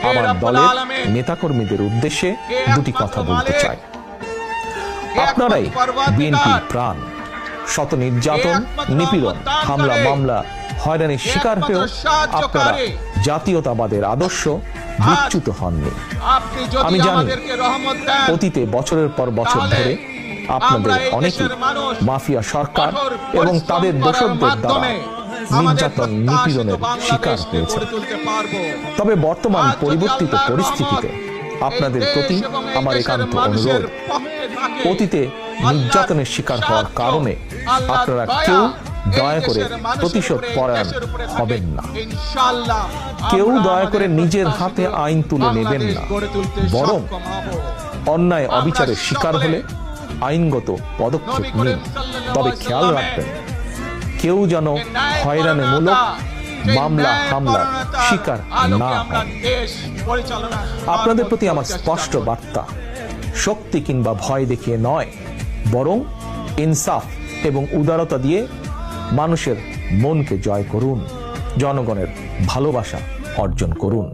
আমার দলের নেতাকর্মীদের উদ্দেশ্যে দুটি কথা বলতে চাই। আপনারাই বিএনপির প্রাণ। শত নির্যাতন, নিপীড়ন, হামলা, মামলা, হয়রানির শিকার হয়েও আপনারা জাতীয়তাবাদের আদর্শ বিচ্যুত হননি। আমি জানি অতীতে বছরের পর বছর ধরে আপনাদের অনেকেই মাফিয়া সরকার এবং তাদের দোসরদের দ্বারা নির্যাতন, নিপীড়নের শিকার হয়েছে। তবে বর্তমান পরিবর্তিত পরিস্থিতিতে আপনাদের প্রতি আমার একান্ত অনুরোধ, অতীতে নির্যাতনের শিকার হওয়ার কারণে আপনারা কেউ দয়া করে প্রতিশোধ পরায়ণ হবেন না। কেউ দয়া করে নিজের হাতে আইন তুলে নেবেন না, বরং অন্যায় অবিচারের শিকার হলে আইনগত পদক্ষেপ নিন। তবে খেয়াল রাখবেন, কেউ যেন হয়রানিমূলক মামলা হামলার শিকার না হন। আপনাদের প্রতি আমার স্পষ্ট বার্তা, শক্তি কিংবা ভয় দেখিয়ে নয়, বরং ইনসাফ এবং উদারতা দিয়ে মানুষের মনকে জয় করুন, জনগণের ভালোবাসা অর্জন করুন।